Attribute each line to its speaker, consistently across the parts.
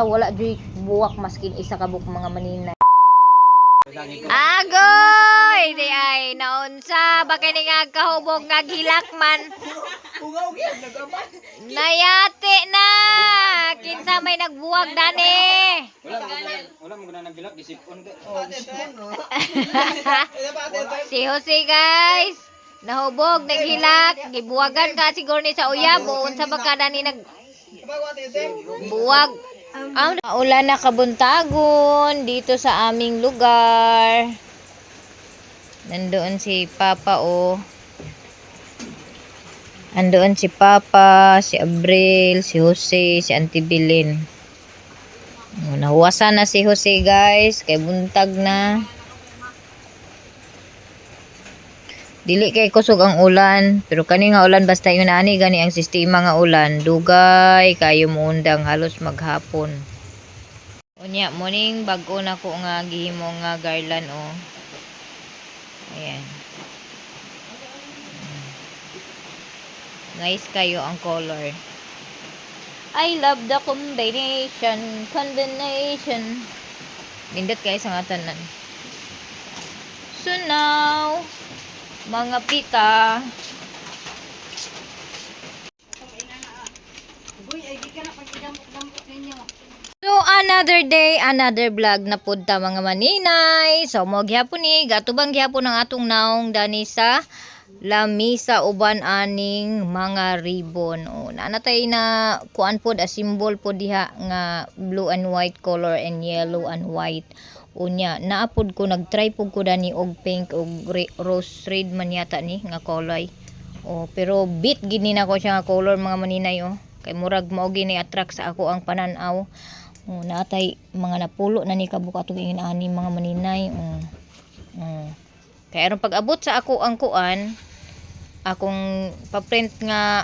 Speaker 1: wala joy buwak maskin isa ka buk mga manina. Agoy! Di ay naunsa bakit nga kahubog nga gilakman. Nayate na! Kinsa may nagbuwag dani.
Speaker 2: Wala mo na nagbilak disipon ka.
Speaker 1: Si Jose guys, nahubog, naghilak, gibuwagan ka siguro ni sa uyab, unsa ba ka dani nag buwag. Ang ulan na kabuntagon dito sa aming lugar. Nandoon si Papa Andoon si Papa, si Abril, si Jose, si Auntie Bilin. Nahuwasan na si Jose guys, kay buntag na. Dili kay kusog ang ulan, pero kani nga ulan basta yun ani gani ang sistema nga ulan, dugay kayo muundang halos maghapon. Unya morning bag-o na ko nga gihimo nga garland Ayan. Nice kayo ang color. I love the combination. Nindot kayo sa nga tanan. So now, mga pita. So another day, another vlog na punta mga maninay. So mo gyapon ni gatubang gyapon ang atong naong dani sa lamisa uban aning mga ribbon. Nanatay na kuan pod a symbol pod diha nga blue and white color and yellow and white. Unya naapod ko nagtry pud ko dani og pink og rose red man yata ni nga kulay. Pero bit gini na ko siya nga color mga maninay kay murag mao gini attract sa ako ang pananaw. Natay mga napulo na ni kabuka tuging ani mga maninay. Kaya aron pag-abot sa ako ang kuan akong pa-print nga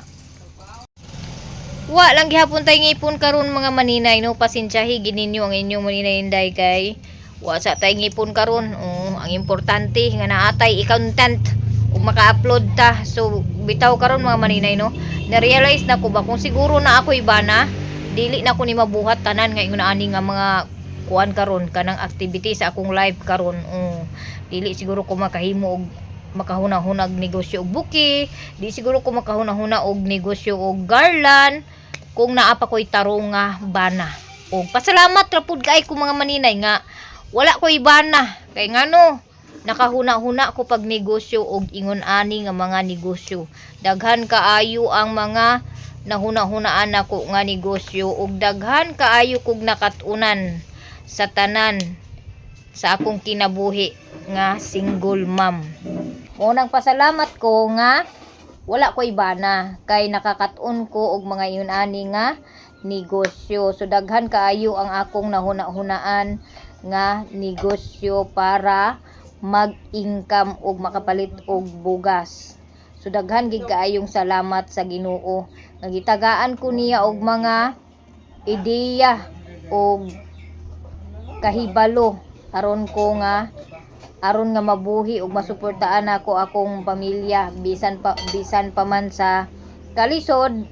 Speaker 1: wa lang gihapon tay ngipon karon mga maninay pasensyahi gininyo ang inyong maninay inday kay wa sa tay ngipon karon. Ang importante nga naatay i-content ug maka-upload ta. So bitaw karon mga maninay na-realize na ko ba kung siguro na ako ibana dili na ko ni mabuhat tanan nga ingon ani nga mga kuan karon kanang activity sa akong live karon. Dili siguro ko makahimo og makahuna-hunag negosyo og buki, di siguro ko makahuna-huna og negosyo og garland kung naa pa ko'y tarong nga bana. Pasalamat ra pud kay ko mga maninay nga wala ko'y bana kay ngano nakahuna-huna ko pag negosyo og ingon ani nga mga negosyo. Daghan kaayo ang mga nahuna-hunaan nako nga negosyo ug daghan kaayo kog nakatunan sa tanan sa akong kinabuhi nga single mom. Unang pasalamat ko nga wala ko'y bana kay nakakatun ko og mga iyon ani nga negosyo. So daghan kaayo ang akong nahuna-hunaan nga negosyo para mag-income og makapalit og bugas. So daghan gid kaayong salamat sa Ginoo nga gitagaan ko niya og mga ideya og kahibalo aron nga mabuhi ug masuportaan ako akong pamilya bisan pa man sa kalisod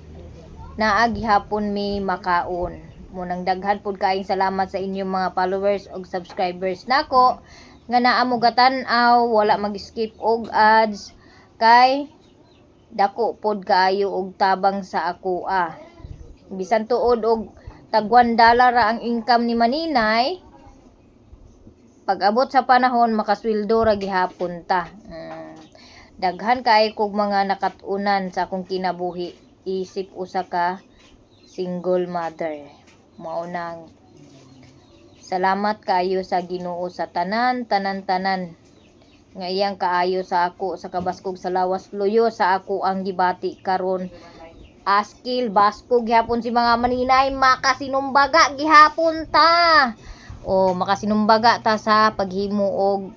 Speaker 1: naa gihapon mi makaon. Munang daghan pud kaayong salamat sa inyong mga followers ug subscribers nako nga naa mo gatan-aw wala mag-skip og ads kay dako pod kaayo og tabang sa ako bisan tuod og tag $1 ra ang income ni maninay. Pag-abot sa panahon makasweldo ra gihapon ta. Daghan kay kog mga nakatunan sa akong kinabuhi isip usa ka single mother. Mao nang salamat kayo sa Ginoo sa tanan nga iyang kaayo sa ako sa kabaskog sa lawas luyo sa ako ang gibati karon. Askil baskog gihapon si mga maninay makasinumbaga gihapon ta. Makasinumbaga ta sa paghimo og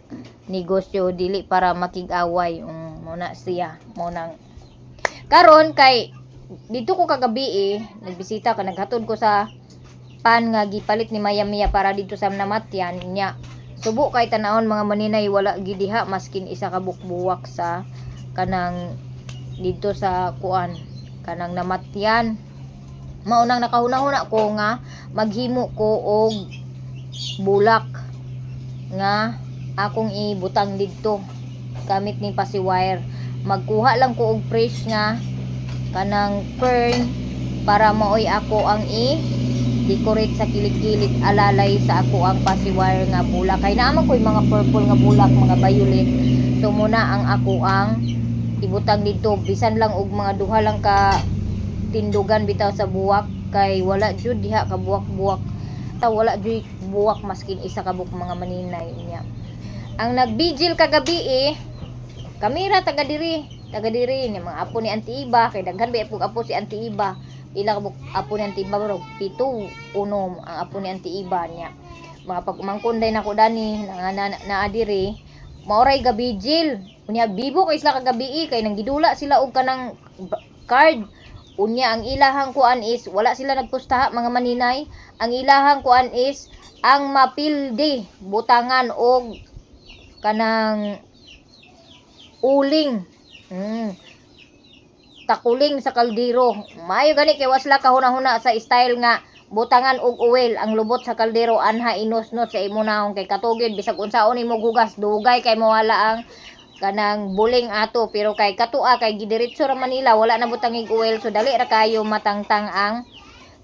Speaker 1: negosyo dili para makig-away. Muna siya mo nang karon kay dito ko kagabi nagbisita ka naghatod ko sa pan nga gipalit ni Maya Mia para dito sa namatyan nya. Subo kay tanahon mga maninay wala gid diha maskin isa ka bukbuwak sa kanang dito sa kuan kanang namatyan. Maunang nakahuna-huna ko nga maghimo ko og bulak nga akong ibutang didto gamit ni pasiwire. Magkuha lang ko og fresh nga kanang fern para maoy ako ang decorate sa kilid-kilid alalay sa ako ang pasiwire nga bulak. Kay naman ko'y mga purple nga bulak, mga violet. So muna ang ako ang ibutang dito, bisan lang og mga duha lang ka tindugan bitaw sa buwak, kay wala jud diha ka buwak-buwak. Wala jud buwak maskin isa ka buk mga maninay niya. Ang nagbigil kagabi kamera taga diri ni mga apo ni Auntie Iba, kay daghan ba apo si Auntie Iba. Ila ka apo ni Auntie Iba bro, 7 unom ang apo ni Auntie Iba niya. Mga pagmangkon day nako dani na diri maoray gabigil. Unya bibo kay sila kagabi kay nang gidula sila og kanang card. Unya ang ilahang kuan is wala sila nagpustaha mga maninay. Ang ilahang kuan is ang mapildi butangan og kanang uling. Takuling sa kaldero. Maayo gani kay wasla kahuna-huna sa style nga butangan og oil ang lubot sa kaldero anha inosnot sa imo naong kay katugid bisag unsaon imo gugas dugay kay mawala ang kanang buling ato, pero kay katua kay gidiretso ra Manila wala na butangig oil, so dali ra kayo matangtang ang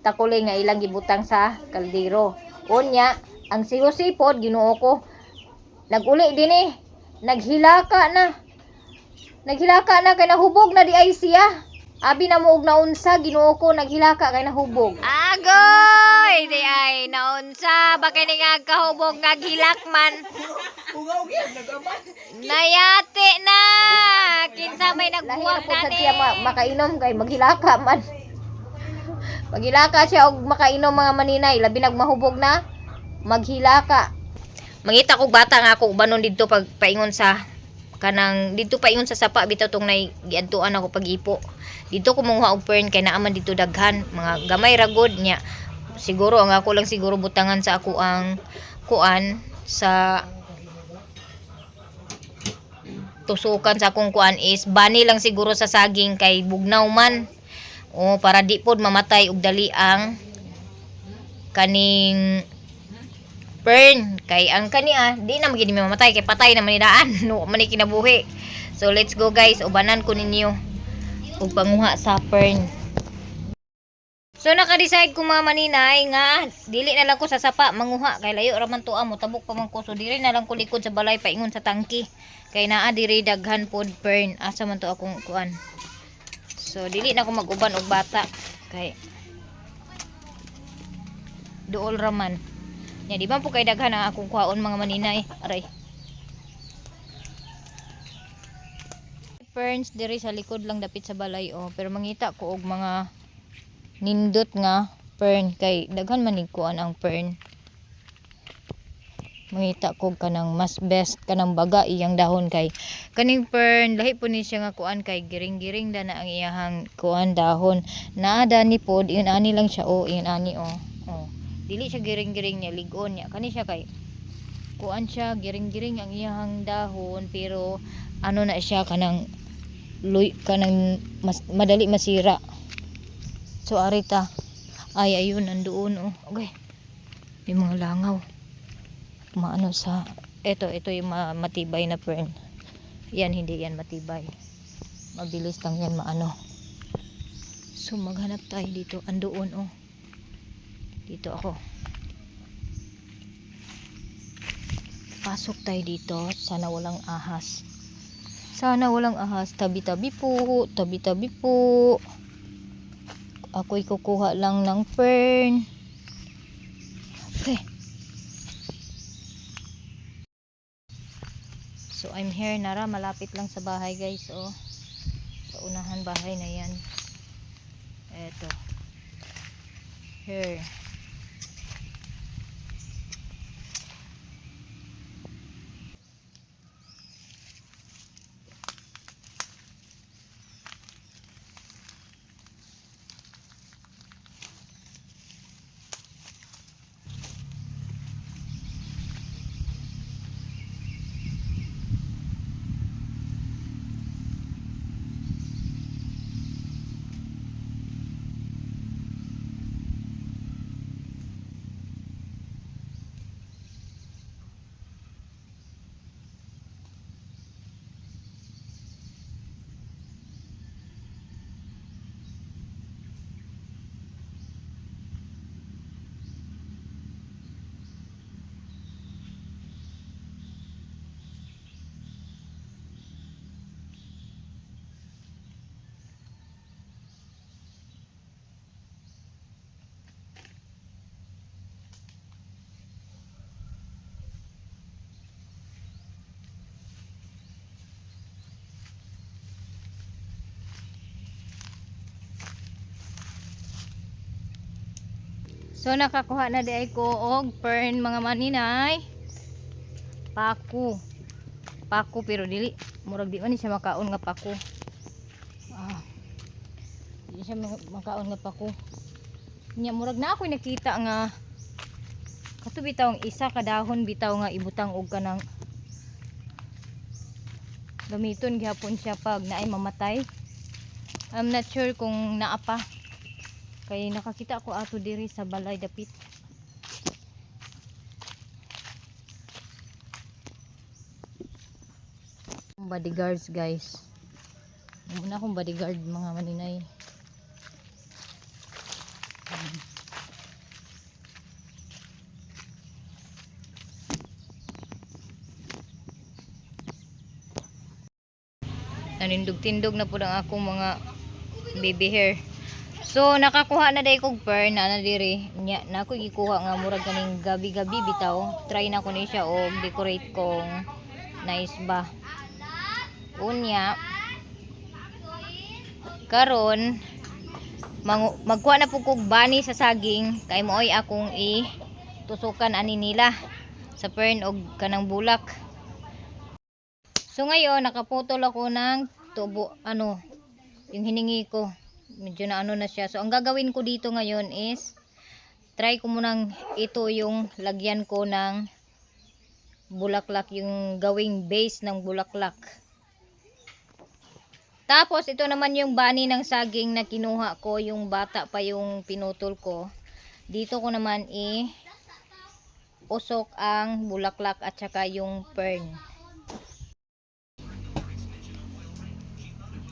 Speaker 1: takuling nga ilang gibutang sa kaldero. Unya ang sihosipod Ginoo ko naguli dinhi naghilaka na kay nahubog na di ay siya. Abi na mo og naunsa Ginoo ko, naghilaka kay nahubog. Agoy, di ay naunsa ba kay nga kahubog naghilak man. Nayate na. Kinsa may nagbuwag na ni. Siya makainom kay maghilaka man. Maghilaka siya og makainom mga maninay, labi nagmahubog na maghilaka. Mangita kog bata nga ako banon didto pag paingon sa kanang dito paingon sa sapa bitaw tong nay giadtuan ako pag-ipo. Dito ko manguha og fern kay naaman dito daghan mga gamay ragod nya. Siguro ang ako lang siguro butangan sa ako ang kuan sa tusukan sa akong kuan is bani lang siguro sa saging kay bugnaw man. O para di pod mamatay og dali ang kaning fern kay ang kaniya di na magid mamatay kay patay na manidaan no man kinabuhi. So let's go guys, ubanan ko ninyo og panguha sa fern. So naka-decide ko mga maninay nga dili na lang ko sa sapa manguha kay layo ra man tuwa mo tabok pa man ko, so diri na lang ko likod sa balay paingon sa tangki kay naa diri daghan pod fern. Asa man to akong kuan, so dili na ko mag-uban og bata kay duol ra man. Ya, di ba po kay daghan ang akong kuhaon mga maninay. Aray. Ferns diri sa likod lang dapit sa balay pero mangita ko og mga nindot nga fern kay daghan man kuan ang fern. Mangita ko kanang mas best kanang baga iyang dahon kay kaning fern lahi po ni siya nga kuan kay giring-giring da na ang iyahang kuan dahon. Naada ni pod iyon ani lang siya iyon ani dili siya giring-giring niya ligon niya kani siya kay kuan siya giring-giring ang iyang dahon pero ano na siya kanang madali masira. So arita ay ayun nandoon okay. May mga langaw maano sa ito yung matibay na fern. Yan hindi yan matibay, mabilis lang yan maano. So maghanap tayo dito andoon dito ako. Pasok tayo dito. Sana walang ahas. Sana walang ahas. Tabi-tabi po. Tabi-tabi po. Ako'y kukuha lang ng fern. Okay. So I'm here nara. Malapit lang sa bahay guys. Sa unahan bahay na yan. Eto. Here. So nakakuha na di ay ko og fern mga maninay. Paku. Paku pero dili murag di man siya makaon nga paku. Ah. Di siya makaon nga paku. Nya murag na ako nakita nga kato bitaw isa ka dahon bitaw nga ibutang og kanang gamiton gihapon siya pag naay mamatay. I'm not sure kung naa pa. Kay nakakita ko ato diri sa balay dapit. Bodyguards guys. Muna akong bodyguard mga maninay. Nanindog-tindog na po ang akong mga baby hair. So nakakuha na day kog fern na diri. Nya na ako gikuha nga murag kaning gabi-gabi bitaw. Try na ko ni siya og decorate kong nice ba. Unya karon magkuha na po kog bani sa saging kay mooy akong tusukan ani nila sa fern og kanang bulak. So ngayon nakaputol ako ng tubo yung hiningi ko. Medyo na na siya. So ang gagawin ko dito ngayon is try ko munang ito yung lagyan ko ng bulaklak, yung gawing base ng bulaklak. Tapos ito naman yung bani ng saging na kinuha ko, yung bata pa yung pinutol ko. Dito ko naman usok ang bulaklak at saka yung fern.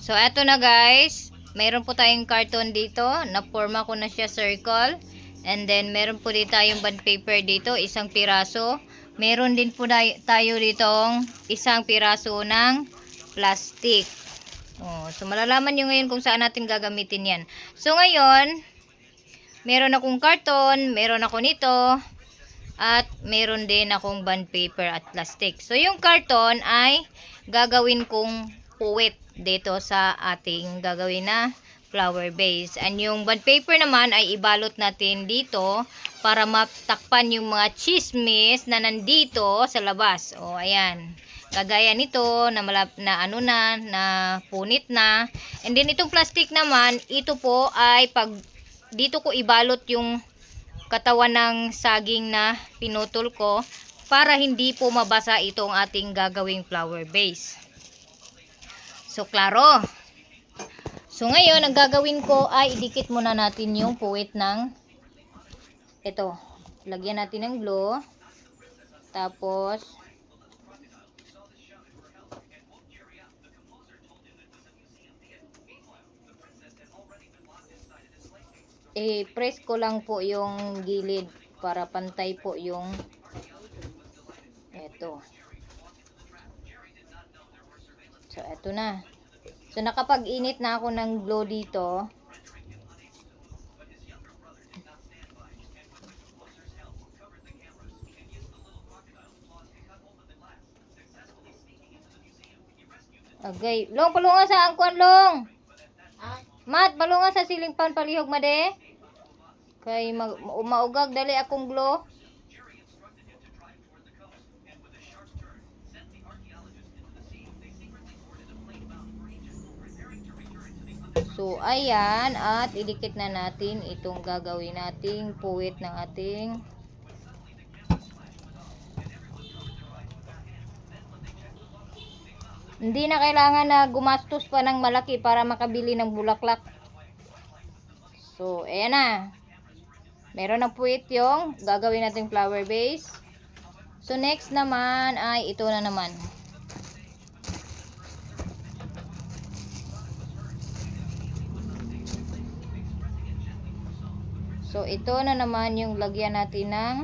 Speaker 1: So eto na guys, mayroon po tayong carton dito, na-forma ko na siya circle. And then meron po dito tayong bond paper dito, isang piraso. Meron din po tayo ditong isang piraso ng plastic. So malalaman nyo ngayon kung saan natin gagamitin yan. So ngayon, meron akong carton, meron ako nito, at meron din akong bond paper at plastic. So yung carton ay gagawin kong puwit dito sa ating gagawin na flower base. And yung bond paper naman ay ibalot natin dito para matakpan yung mga chismis na nandito sa labas. O ayan. Kagaya nito na na punit na. And then itong plastic naman, ito po ay pag dito ko ibalot yung katawan ng saging na pinutol ko para hindi po mabasa itong ating gagawing flower base. So klaro. So ngayon ang gagawin ko ay idikit muna natin yung puwit ng ito. Lagyan natin ng glue. Tapos press ko lang po yung gilid para pantay po yung eto. So eto na. So nakapag-init na ako ng glue dito. Okay, long palunga sa angkwan long. Mat, palunga sa siling pan palihog made. Kay maugag dali akong glue. So ayan, at idikit na natin itong gagawin nating puwit ng ating hindi na kailangan na gumastos pa ng malaki para makabili ng bulaklak. So ayan na. Meron ng puwit yung gagawin nating flower base. So next naman ay ito na naman. So ito na naman yung lagyan natin ng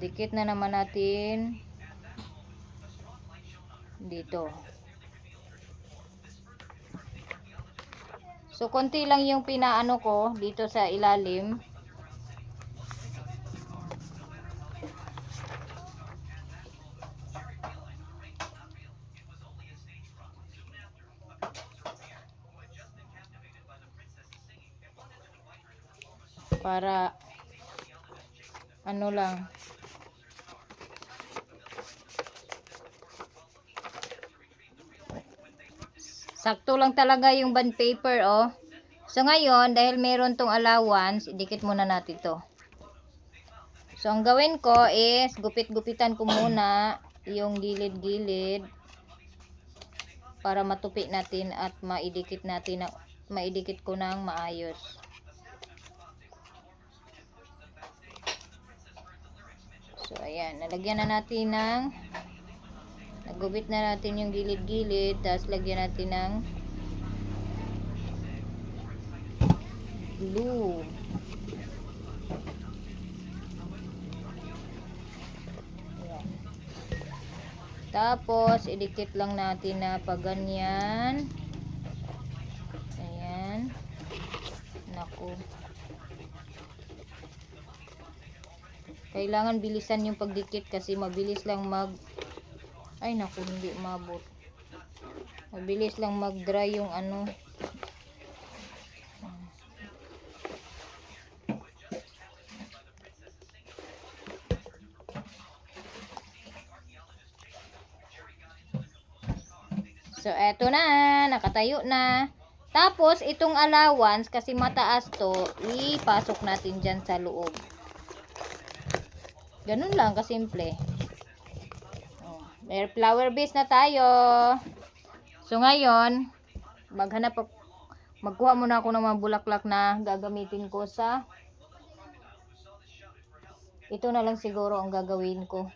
Speaker 1: dikit na naman natin dito. So konti lang yung pinaano ko dito sa ilalim. Para ano lang. Sakto lang talaga yung bond paper, oh. So ngayon, dahil meron tong allowance, idikit muna natin to. So ang gawin ko is gupit-gupitan ko muna yung gilid-gilid para matupi natin at maidikit natin maidikit ko ng maayos. So ayan, nalagyan na natin ng nagubit na natin yung gilid-gilid, tapos lagyan natin ng glue. Ayan. Tapos idikit lang natin na pag ganyan. Ayan. Naku. Kailangan bilisan yung pagdikit kasi mabilis lang ay naku, hindi umabot. Mabilis lang mag-dry yung ano. So, eto na. Nakatayo na. Tapos, itong allowance, kasi mataas to, ipasok natin dyan sa loob. Ganun lang, kasimple. May flower base na tayo. So, ngayon, magkuha muna ako ng mga bulaklak na gagamitin ko sa ito na lang siguro ang gagawin ko.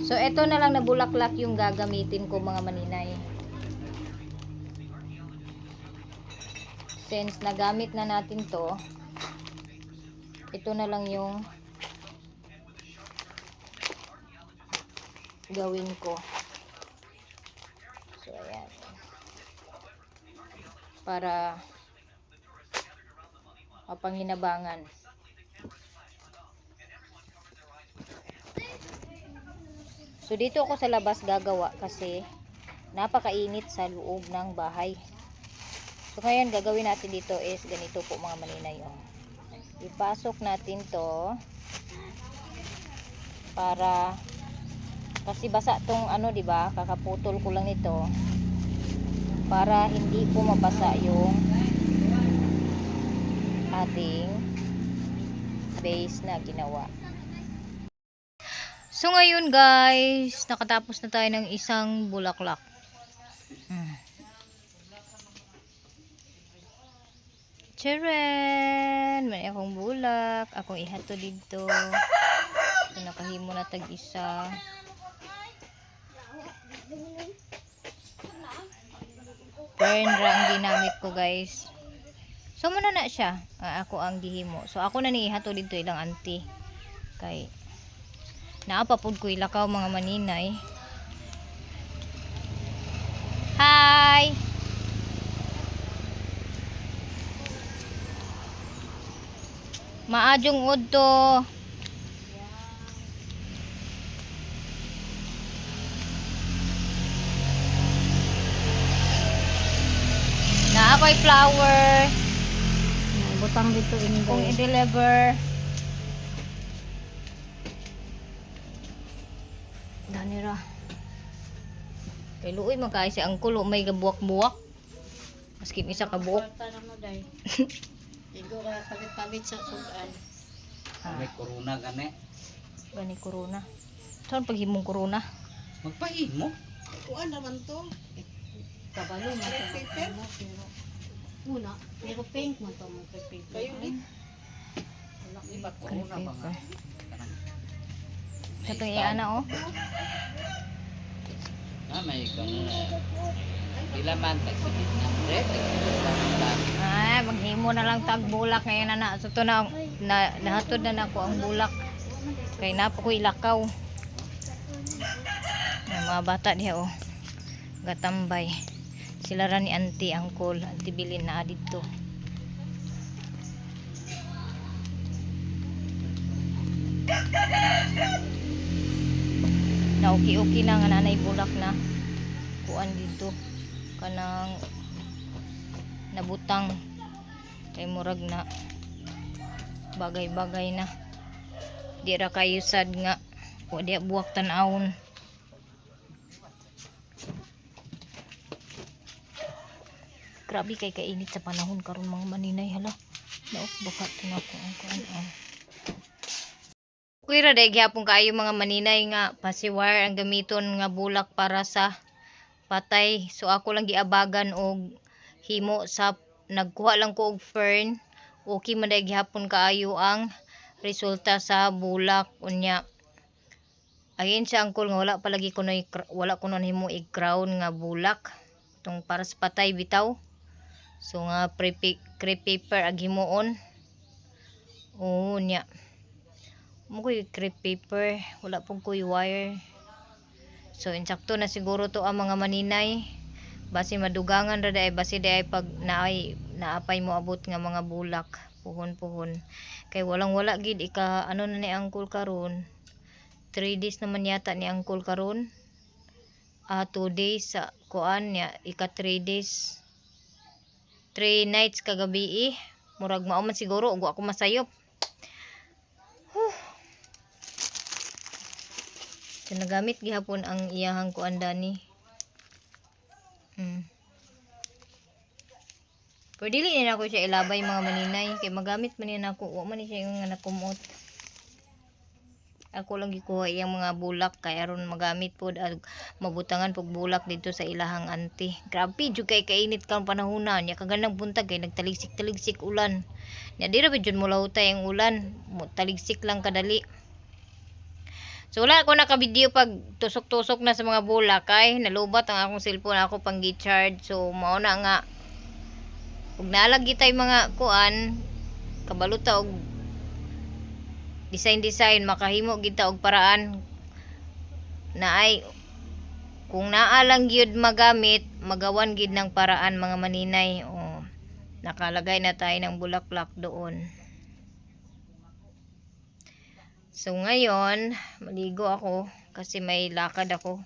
Speaker 1: So, ito na lang na bulaklak yung gagamitin ko, mga maninay. Since nagamit na natin to, ito na lang yung gawin ko. So, ayan. Para mapanginabangan. So, dito ako sa labas gagawa kasi napakainit sa loob ng bahay. So, ngayon gagawin natin dito is ganito po, mga maninay. Ipasok natin to para kasi basa tong ano, diba? Kakaputol ko lang nito para hindi po mabasa yung ating base na ginawa. So ngayon guys, nakatapos na tayo ng isang bulaklak. Tcharan! May akong bulak. Akong ihato dito. So nakahimo na tag-isa. Burn ra ang ginamit ko guys. So muna na siya. Ako ang gihimo. So ako na ni ihato dito ilang auntie. Kay naapapod ko ilakaw, mga maninay. Hi! Maadjong udto. Na ako'y flower.
Speaker 3: Butang dito ini
Speaker 1: Kung i-deliver. Danira. Kay luoy magkay si angkulo may gabuak-buak. Maski isa ka buok.
Speaker 3: Tanong mo day. Igo ka pabit-pabit sa sudan.
Speaker 2: May corona gani.
Speaker 1: Gani corona. Saan paghimong corona?
Speaker 2: Magpahimo.
Speaker 3: Kuan naman to. Kabalo na to. Pero una, pero pink mo to mo pink. Kayo din. Wala ni ba
Speaker 2: Corona ba nga?
Speaker 1: Sa itong iana oh.
Speaker 2: May ganun. Pila man tagsibit na. Tagsibit
Speaker 1: Ay, maghimo na lang tag bulak ngayon na. So to na nahatod na nako ang bulak. Kay napo ko ilakaw. Ang mga bata diha oh. Gatambay. Sila ra ni auntie angkol, auntie bilin na dito. Na okay na nga nanay bulak na kuan dito kanang nabutang. Kay murag na bagay-bagay na. Di ra kayo sad nga o di buwak tan-awon. Grabe kay kainit sa panahon karon mga maninay hala. Naok baka tinako ang kuan. Okay ra day gyapon kaayo mga maninay nga pasiwire ang gamiton nga bulak para sa patay. So ako lang giabagan og himo sa nagkuha lang ko og fern. Okay man day gyapon kaayo ang resulta sa bulak unya. Ayun sa angkol nga wala kuno himo i-crown nga bulak tong para sa patay bitaw. So nga crepe paper ag himuon. Oo nya. Mo koy crepe paper, wala pong koy wire. So insakto na siguro to ang mga maninay. Basi madugangan ra day basi day pag naapay mo abot nga mga bulak, puhon-puhon. Kay walang-wala gid ika ano na ni angkol karon. 3 days naman yata ni angkol karon. 2 days sa kuan nya ika 3 days. 3 nights kagabi murag mao man siguro ug ako masayop. So, nagamit gihapon ang iyahang kuan dani. Pero dili na ako siya ilabay mga maninay kay magamit man ni nako wa man ni siya yung nakumot. Ako lang gikuha iyang mga bulak kay aron magamit pod ag mabutangan pog bulak dito sa ilahang auntie. Grabe jud kay kainit kan panahona nya kaganang buntag kay nagtaligsik-taligsik ulan. Nya dira ba jud mulahutay ang ulan, taligsik lang kadali. So wala ko naka-video pag tusok-tusok na sa mga bulak kay nalubat ang akong cellphone ako pang gi-charge. So mao na nga ug naalagi tay mga kuan kabaluta og design makahimo gid ta og paraan na ay kung naa lang gyud magamit magawan gid ng paraan mga maninay. O nakalagay na tayo ng bulaklak doon. So ngayon maligo ako kasi may lakad ako.